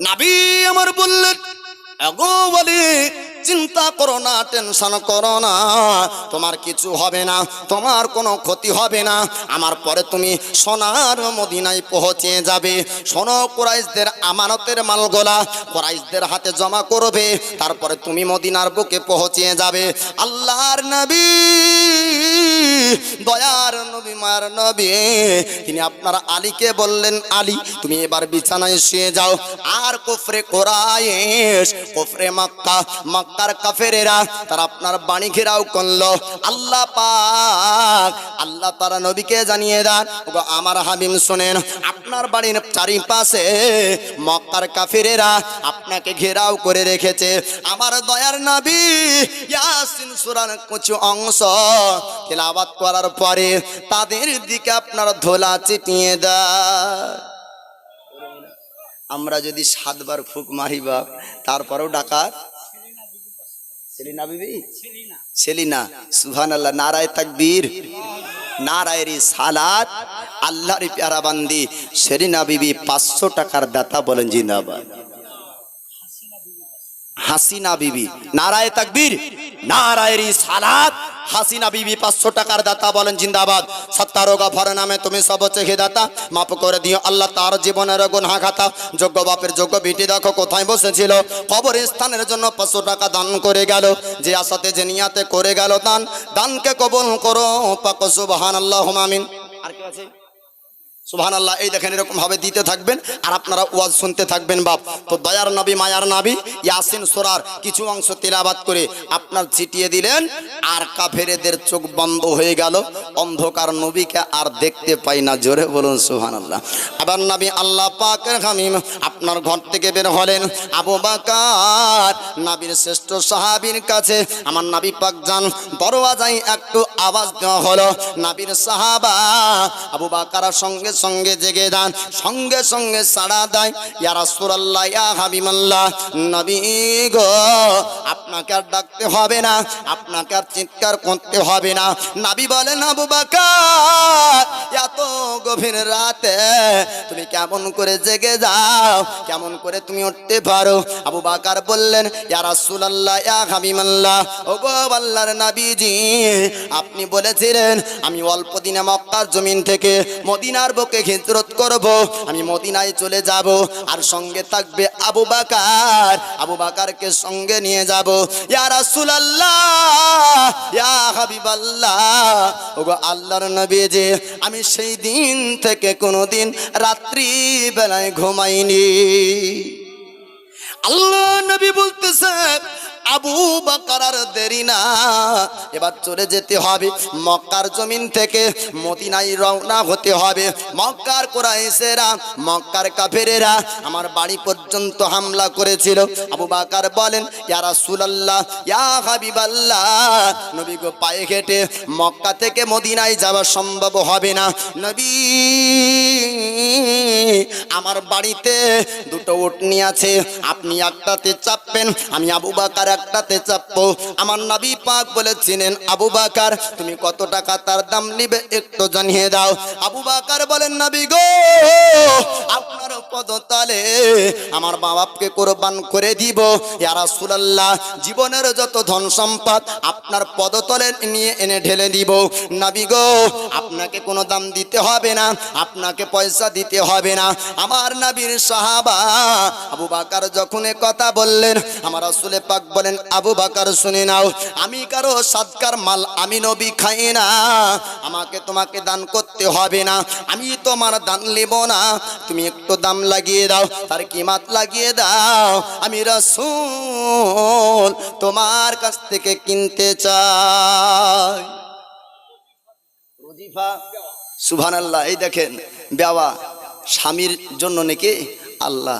নবী আমার বললেন ওগো বলি চিন্তা করো না টেনশন করো না তোমার কিছু হবে না তোমার কোনো ক্ষতি হবে না আমার পরে তুমি সোনার মদিনায় পৌঁছে যাবে সোনো কুরাইশদের আমানতের মালগোলা কুরাইশদের হাতে জমা করবে তারপরে তুমি মদিনার বুকে পৌঁছে যাবে আল্লাহর নবী দয়ার নবী মার নবী তিনি আপনার আলীকে বললেন আলী তুমি এবার বিছানায় শুয়ে যাও আর কুফরে কুরাইশ কুফরে মক্কা মক্কার কাফেরেরা তারা আপনার বাণী ঘেরাও করলো আল্লাহ পাক আল্লাহ তারা নবীকে জানিয়ে দেন ওগো আমার হাবিব শুনেন আপনার বাড়ির চারিপাশে মক্কার কাফেরেরা আপনাকে ঘেরাও করে রেখেছে আমার দয়ার নবী ইয়াসিন সূরার কিছু অংশ তেলাওয়াত করার পরে তাদের দিকে আপনার ধোলা চিটিয়ে দেয় আমরা যদি 7 বার ফুক মারি বাপ তারপরেও ডাকাত সেলিনা বিবি সেলিনা সুবহানাল্লাহ নারায়ে তাকবীর নারায়ে রিসালাত আল্লাহর প্যারা বান্দি সেলিনা বিবি 500 টাকার দাতা বলেন জিন্দাবাদ হাসিনা বিবি নারায়ে তাকবীর নারায়ে রিসালাত হাসিনা বিবি 500 টাকার দাতা বলেন জিন্দাবাদ সত্তার গফর নামে তুমি সব চেখে দাতা মাফ করে দিও আল্লাহ তার জীবনের গুনাহ খাতা যোগ্য বাপের যোগ্য বিটি দেখো কোথায় বসেছিল কবরস্থানের জন্য 500 টাকা দান করে গেল যে আশাতে যে নিয়াতে করে গেল দান দানকে কবুল করো পাক সুবহানাল্লাহুম আমিন আর কি আছে সুবহানাল্লাহ এই দেখেন এরকম ভাবে দিতে থাকবেন আর আপনারা ওয়াজ শুনতে থাকবেন বাপ তো দয়ার নবী মায়ার নবী ইয়াসিন সূরার কিছু অংশ তেলাওয়াত করে আপনার ছিটিয়ে দিলেন আর কাফেরদের চোখ বন্ধ হয়ে গেল অন্ধকার নবীকে আর দেখতে পাই না জোরে বলুন সুবহানাল্লাহ আবার নবী আল্লাহ পাকের হাবিব আপনার ঘর থেকে বের হলেন আবু বকর নবীর শ্রেষ্ঠ সাহাবীর কাছে আমার নবী পাক জান দরওয়াজায় একটু আওয়াজ দেওয়া হলো নবীর সাহাবা আবু বকর সঙ্গে সঙ্গে জেগে যান সঙ্গে সঙ্গে সাড়া দেয় ইয়া রাসূলুল্লাহ ইয়া হাবিবাল্লাহ নবী গো আপনাকে আর ডাকতে হবে না আপনাকে আর চিৎকার করতে হবে না নবী বলেন আবু বকর এত গভীর রাতে তুমি কেমন করে জেগে যাও কেমন করে তুমি উঠতে পারো আবু বকর বললেন ইয়া রাসূলুল্লাহ ইয়া হাবিবাল্লাহ ওগো আল্লাহর নবীজি আপনি বলেছিলেন আমি অল্প দিনে মক্কার জমিন থেকে মদিনার বুকে হিজরত করব আমি মদিনায় চলে যাব আর সঙ্গে থাকবে আবু বকর আবু বকরকে সঙ্গে নিয়ে যাব ইয়া রাসূলুল্লাহ ইয়া হাবিবাল্লাহ ওগো আল্লাহর নবীজি আমি সেই দিন থেকে কোনোদিন রাত্রি বেলায় ঘুমাইনি আল্লাহ নবী বলতেছে আবু বকর আর দেরি না এবার চলে যেতে হবে মক্কার জমিন থেকে মদিনায় রওনা হতে হবে মক্কার কুরাইশেরা মক্কার কাফেরেরা আমার বাড়ি পর্যন্ত হামলা করেছিল আবু বকর বলেন ইয়া রাসূলুল্লাহ ইয়া হাবিবাল্লাহ নবী গো পায়ে হেঁটে মক্কা থেকে মদিনায় যাওয়া সম্ভব হবে না নবী আমার বাড়িতে দুটো উটনি আছে আপনি একটাতে চাপবেন আমি আবু বকর একটাতে চাপবো। আমার নবী পাক বলেছিলেন, আবু বকর তুমি কত টাকা তার দাম নিবে একটু জানিয়ে দাও। আবু বকর বলেন, নবী গো, আপনার পদতলে আমার মা বাপকে কোরবান করে দিব। ইয়া রাসূলুল্লাহ, জীবনের যত ধন সম্পদ আপনার পদতলে নিয়ে এনে ঢেলে দিব। নবী গো, আপনাকে কোনো দাম দিতে হবে না, আপনাকে পয়সা দিতে হবে না। আমার নবীর সাহাবা আবু বকর যখন এ কথা বললেন, আমার রাসূল পাক বলেন, আবু বকর শুনে নাও, আমি কারো সাদকার মাল আমি নবী খাই না, আমাকে তোমাকে দান করতে হবে না, আমি তোমার দান নেব না, তুমি একটু দাম লাগিয়ে দাও, তার কিমাত লাগিয়ে দাও, আমি রাসূল তোমার কাছ থেকে কিনতে চাই। সুবহানাল্লাহ। এই দেখেন বেওয়া স্বামীর জন্য নাকি আল্লাহ,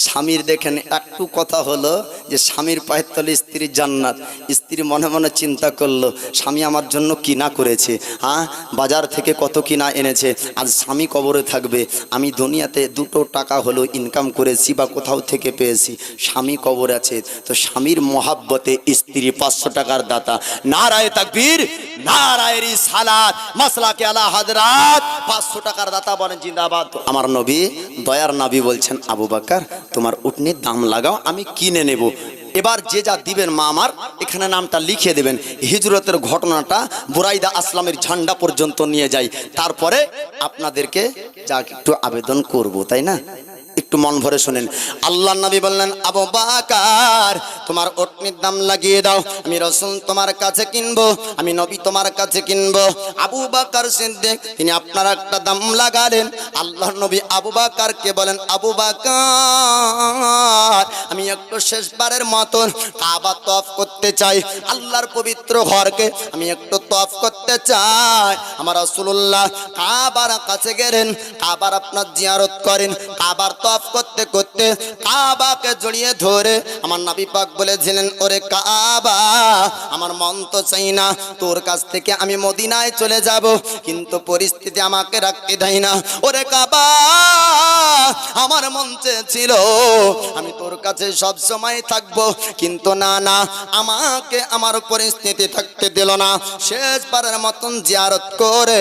স্বামীর দেখেন একটু কথা হলো যে স্বামীর পায়ের তলে স্ত্রীর জান্নাত। স্ত্রী মনে মনে চিন্তা করলো, স্বামী আমার জন্য কি না করেছে, হ্যাঁ বাজার থেকে কত কিনা এনেছে, আজ স্বামী কবরে থাকবে, আমি দুনিয়াতে দুটো টাকা হলো ইনকাম করেছি বা কোথাও থেকে পেয়েছি, স্বামী কবর আছে, তো স্বামীর মহাব্বতে স্ত্রী 500 টাকার দাতা। নারায়ে তাকবীর, নারায়ে রিসালাত, মাসলাকে আলা হযরত, 500 টাকার দাতা বলেন জিন্দাবাদ। আমার নবী, দয়ার নবী বলছেন, আবু বকর তোমার উটনির দাম লাগাও, আমি কিনে নেব। এবার যে যা দিবেন মা আমার এখানে নামটা লিখে দেবেন। হিজরতের ঘটনাটা বুরাইদা আসলামের ঝান্ডা পর্যন্ত নিয়ে যাই, তারপরে আপনাদেরকে যা একটু আবেদন করব, তাই না? একটু মন ভরে শুনেন। আল্লাহর নবী বললেন, আবু বকর তোমার উটনির দাম লাগিয়ে দাও, আমি রাসূল তোমার কাছে কিনবো, আমি নবী তোমার কাছে কিনবো। আবু বকর সিদ্দিক তিনি আপনার একটা দাম লাগালেন। আল্লাহর নবী আবু বকরকে বলেন, আবু বকর আমি একটু শেষবারের মতন কাবা তওয়াফ করতে চাই, আল্লাহর পবিত্র ঘরকে আমি একটু তওয়াফ করতে চাই। আমার রাসূলুল্লাহ কাবার কাছে গেলেন, কাবার আপনার জিয়ারত করেন, কাবার তওয়াফ করতে করতে কাবাকে জড়িয়ে ধরে আমার নবী পাক বলেছিলেন, ওরে কাবা আমার মন তো চাই না তোর কাছ থেকে আমি মদিনায় চলে যাব, কিন্তু পরিস্থিতি আমাকে রাখতে দেয় না। ওরে কাবা আমার মন চেয়েছিল আমি তোর কাছে সব সময় থাকবো, কিন্তু না না, আমাকে আমার পরিস্থিতি থাকতে দিল না। শেষবারের মতন জিয়ারত করে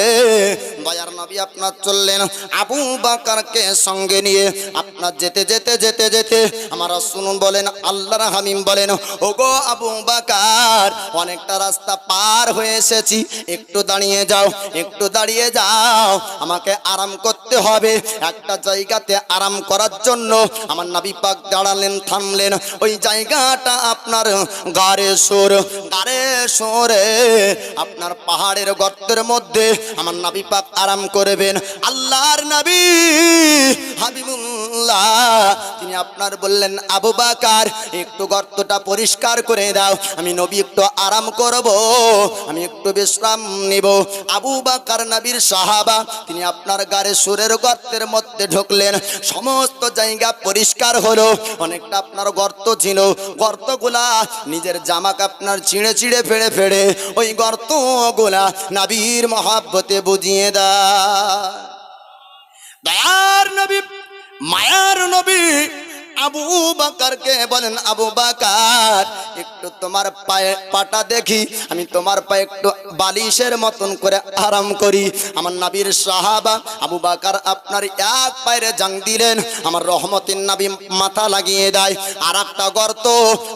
দয়ার নবী আপনার চললেন আবু বকরকে সঙ্গে নিয়ে। আপনার যেতে যেতে যেতে যেতে আমার রাসূল বলেন, আল্লাহর হাবিব বলেন, ওগো আবু বকর অনেকটা রাস্তা পার হয়ে এসেছি, একটু দাঁড়িয়ে যাও, একটু দাঁড়িয়ে যাও, আমাকে আরাম করতে হবে। একটা জায়গাতে আরাম করার জন্য আমার নবী পাক দাঁড়ালেন, থামলেন। ওই জায়গাটা আপনার গারে সুর, গারে সুরে আপনার পাহাড়ের গর্তের মধ্যে আমার নবী পাক আরাম করবেন। আল্লাহর নবী হাবিবুল্লাহ তিনি আপনার বললেন, আবু বকর একটু গর্তটা পরিষ্কার করে দাও, আমি নবী একটু আরাম করব, আমি একটু বিশ্রাম নিব। আবু বকর নবীর সাহাবা, তিনি আপনার গারে সুরের গর্তের মধ্যে ঢুকলেন। সমস্ত জায়গা পরিষ্কার হলো, অনেকটা আপনার গর্ত ছিল, গর্তগুলা নিজের জামাকে আপনার ছিঁড়ে ছিঁড়ে ফেড়ে ফেড়ে ওই গর্তগুলা নবীর মহব্বতে বুঝিয়ে দেয়। দয়ার নবী, মায়ার নবী আবু বকরকে বলেন, আবু বকর একটু তোমার পায়ে পাটা দেখি, আমি তোমার পায়ে একটু বালিশের মতন করে আরাম করি। আমার নবীর সাহাবা আবু বকর আপনার এক পায়ে জাং দিলেন, আমার রহমতের নবী মাথা লাগিয়ে দেয়। আর একটা গর্ত,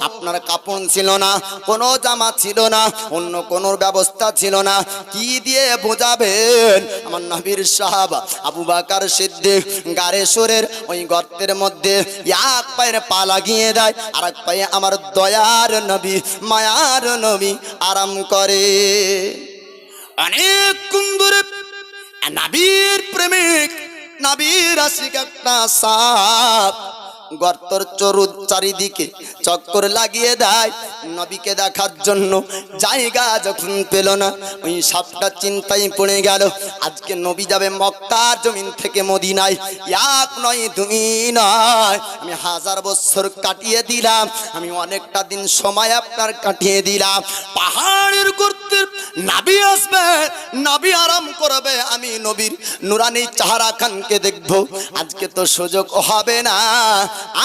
আপনার কাপড় ছিল না, কোনো জামা ছিল না, অন্য কোনো ব্যবস্থা ছিল না, কি দিয়ে বোঝাবেন? আমার নবীর সাহাবা আবু বকর সিদ্দিক গারে সুরের ওই গর্তের মধ্যে এক পায়ের পা লাগিয়ে দেয়, আর এক পায়ে আমার দয়ার নবী মায়ার নবী আরাম করে। অনেক কুন্দরে নবীর প্রেমিক, নবীর আশিক একটা সাপ গর্তর চারিদিকে চক্কর লাগিয়ে দেয়। নবীকে দেখার জন্য জায়গা যখন পেল না, ওই সাপটা চিন্তায় পড়ে গেল, আজকে নবী যাবে মক্কার জমিন থেকে মদিনায়, এক নয় দুই নয়, আমি 1000 বছর কাটিয়ে দিলাম, আমি অনেকটা দিন সময় আপনার কাটিয়ে দিলাম। পাহাড়ের গর্তের নবী আসবে, নবী আরাম করবে, আমি নবীর নুরানি চেহারা খানকে দেখবো, আজকে তো সুযোগ হবে না।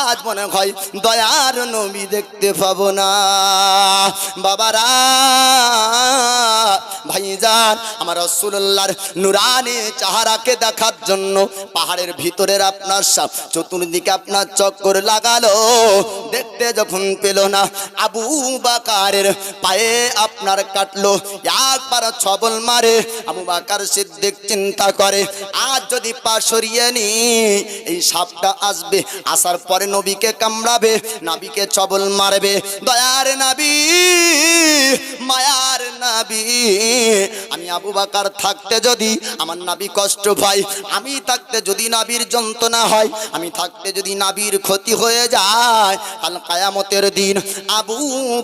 আজ মনে হয় দয়ার নবী দেখতে পাবো না। বাবারা ভাইজান, আমার রাসূলুল্লাহর নূরানি চেহারাকে দেখার জন্য পাহাড়ের ভিতরের আপনার চতুর্দিকে আপনার চক্কর লাগালো, দেখতে যখন পেল না, আবু বকরের পায়ে আপনার কাটলো, একবার ছবল মারে। আবু বকর সিদ্দিক চিন্তা করে, আজ যদি পা সরিয়ে নি এই সাপটা আসবে, আসার পরে নবীকে কামড়াবে, নবীকে ছবল মারবে। দয়ার নবী, মায়ার নবী, আমি আবু বকর থাকতে যদি আমার নবী কষ্ট পায়, আমি থাকতে যদি নবীর যন্ত্রণা হয়, আমি থাকতে যদি নবীর ক্ষতি হয়ে যায়, কাল কিয়ামতের দিন আবু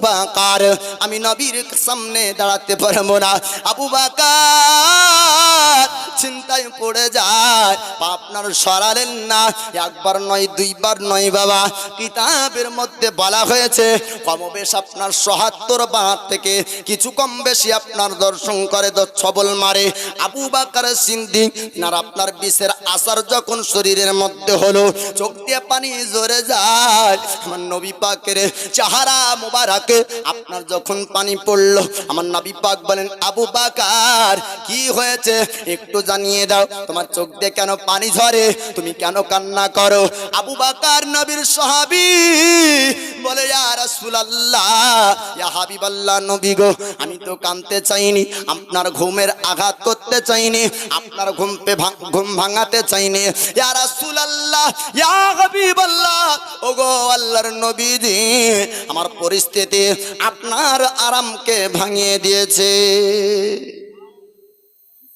বকর আমি নবীর সামনে দাঁড়াতে পারবো না। আবু বকর চিন্তায় পড়ে যায়, আপনার সরালেন না, একবার নয় দুইবার নয় বাবা, কিতাবের মধ্যে বলা হয়েছে কমবেশ আপনার ৭৭ বার থেকে কিছু কম বেশি আপনার দর্শন করে, ছবল মারে। আবু বকর সিদ্দিক আর আপনার বিষের আসার যখন শরীরের মধ্যে হলো, চোখ দিয়ে পানি ঝরে যায়। আমার নবী পাকের চেহারা মোবারকে আপনার যখন পানি পড়লো, আমার নবী পাক বলেন, আবু বকর কি হয়েছে একটু জানিয়ে দাও, তোমার চোখ দিয়ে কেন পানি ঝরে, তুমি কেন কান্না করো? আবু বকর নবীর সাহাবী বলে, ইয়া রাসূলুল্লাহ, ইয়া হাবিবাল্লাহ, নবী গো, আমি তো কাঁদতে চাইনি, আপনার ঘুমের আঘাত করতে চাইনি, আপনার ঘুম ভাঙাতে চাইনি। ইয়া রাসূলুল্লাহ, ইয়া হাবিবাল্লাহ, ওগো আল্লাহর নবীজি, আমার পরিস্থিতি আপনার আরামকে ভাঙিয়ে দিয়েছে।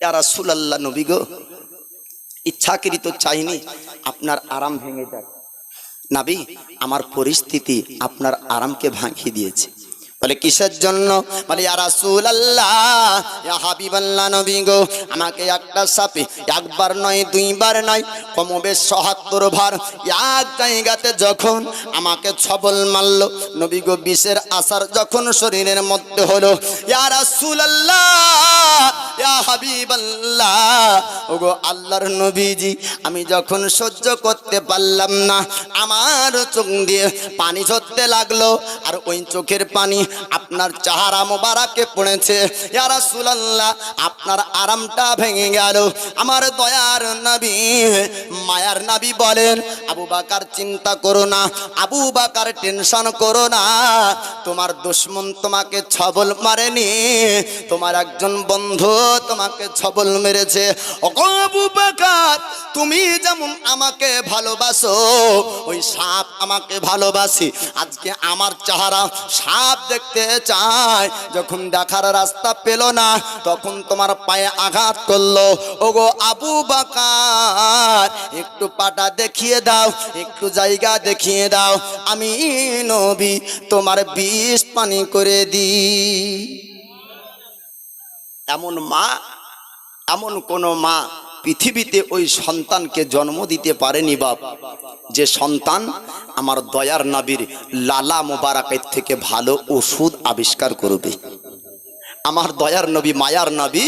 ইয়া রাসূলুল্লাহ, নবী গো, ইচ্ছাকৃত চাইনি আপনার আরাম ভেঙে যাক। নবী, আমার পরিস্থিতি আপনার আরামকে ভাঙিয়ে দিয়েছে। বলে কিসের জন্য? বলে, ইয়া রাসূলুল্লাহ, ইয়া হাবিবাল্লাহ, নবী গো, আমাকে একটা সাপে একবার নয় দুইবার নয় কমবেশ ৭৭ বার এক জায়গাতে যখন আমাকে ছবল মারলো, নবী গো, বিষের আসার যখন শরীরের মধ্যে হলো, ইয়া রাসূলুল্লাহ, ইয়া হাবিবাল্লাহ, ওগো আল্লাহর নবীজি, আমি যখন সহ্য করতে পারলাম না, আমার চোখ দিয়ে পানি ঝরতে লাগলো, আর ওই চোখের পানি আপনার চেহারা মোবারকে পড়েছে। ইয়া রাসূলুল্লাহ, আপনার আরামটা ভেঙে গেল। আমার দয়ার নবী, মায়ার নবী বলেন, আবু বকর চিন্তা করো না, আবু বকর টেনশন করো না, তোমার দুশমন তোমাকে ছবল মারেনি, তোমার একজন বন্ধু তোমাকে ছবল মেরেছে। ওগো আবু বকর, তুমি যেমন আমাকে ভালোবাসো, ওই সাপ আমাকে ভালোবাসি। আজকে আমার চেহারা সাপ দেখতে চায়, যখন দেখার রাস্তা পেল না, তখন তোমার পায়ে আঘাত করলো। ওগো আবু বকর, একটু পাটা দেখিয়ে দাও, একটু জায়গা দেখিয়ে দাও, আমি নবী তোমার বিষ পানি করে দিই। এমন মা, এমন কোন মা পৃথিবীতে ওই সন্তানকে জন্ম দিতে পারেনি বাপ, যে সন্তান আমার দয়ার নবীর লালা মোবারকের থেকে ভালো ওষুধ আবিষ্কার করবে। আমার দয়ার নবী, মায়ার নবী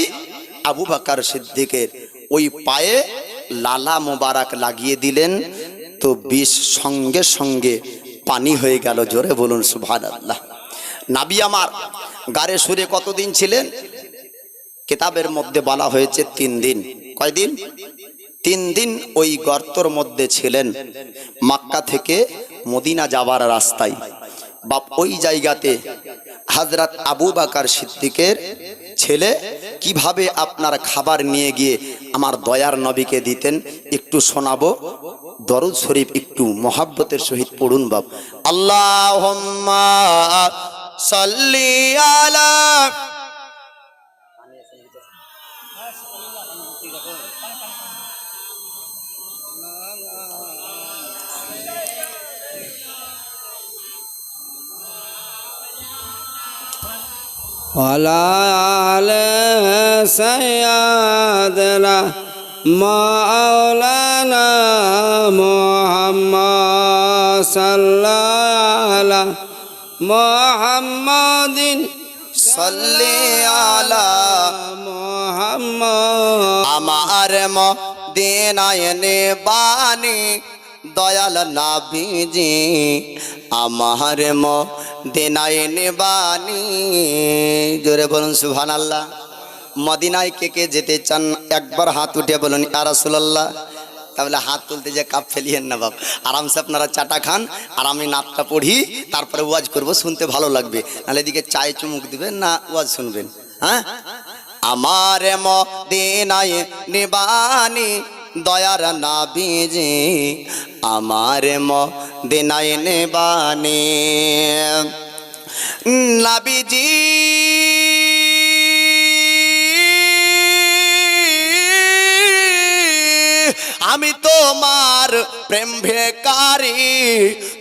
আবু বকর সিদ্দিকের ওই পায়ে লালা মোবারক লাগিয়ে দিলেন, তো বিষ সঙ্গে সঙ্গে পানি হয়ে গেল। জোরে বলুন সুবহানাল্লাহ। নবী আমার গারে সুরে কতদিন ছিলেন? কিতাবের মধ্যে বলা হয়েছে 3 দিন। কয়দিন? 3 দিন ওই গর্তর মধ্যে ছিলেন, মক্কা থেকে মদিনা যাবার রাস্তায়। বাপ ওই জায়গাতে হযরত আবু বকর সিদ্দিকের ছেলে কিভাবে আপনার খাবার নিয়ে গিয়ে আমার দয়ার নবীকে দিতেন একটু শোনাবো। দরুদ শরীফ একটু মহব্বতের সহিত পড়ুন বাপ। আল্লাহুম্মা সাল্লি আলা ওয়ালা আলে সাইয়্যিদিনা মাওলানা মুহাম্মদ সাল্লাল্লাহু আলা মুহাম্মাদিন সাল্লি আলা মুহাম্মদ। আমার মদিনায় নেবানি দয়াল নাবিজি আমার মদিনায় নিবানি। জোরে বলুন সুবহানাল্লাহ। মদিনায় কে কে যেতে চান একবার হাত উঠে বলুন ইয়া রাসূলুল্লাহ। তাহলে হাত তুলতে যে কাপ ফেলিয়েন না বাপ, আরামসে আপনারা চাটা খান আর আমি নাতটা পড়ি, তারপরে ওয়াজ করব, শুনতে ভালো লাগবে। নাহলে এদিকে চায়ে চুমুক দিবেন না ওয়াজ শুনবেন। হ্যাঁ, আমার মদিনায় নিবানি দয়ার নাবিজি আমার মদিনায় নিবানি। নাবিজি আমি তোমার প্রেম ভিখারি,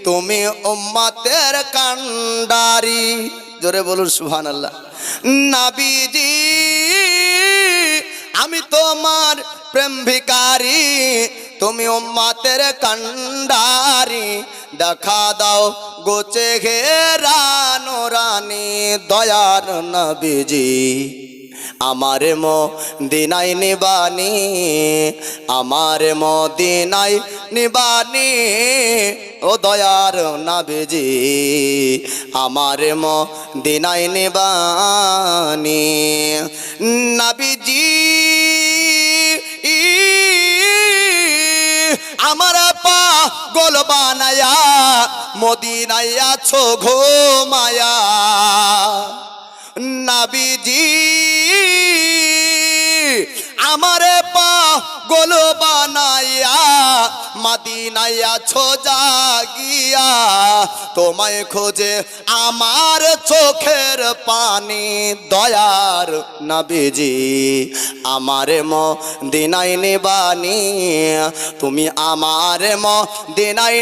তুমি উম্মতের কান্ডারি। জোরে বলুন সুবহানাল্লাহ। নবীজি আমি তোমার প্রেম ভিখারি, তুমি উম্মতের কান্ডারি। দেখা দাও গোচে ঘেরানো রানী দয়ার নবীজি আমার মদিনায় নিবানি, আমার মদিনায় নিবানি। ও দয়ার নবীজি আমার মদিনায় নিবানি। নবীজি আমার পাগল বানায়া মদিনায় আছো ঘুমায়া। নবীজি আমারে পাগল বানাইয়া মদিনায় আছো জাগিয়া। তোমায় খোঁজে আমার চোখের পানি দয়ার নবীজি আমার মদিনায় নিবানি। তুমি আমার মদিনায়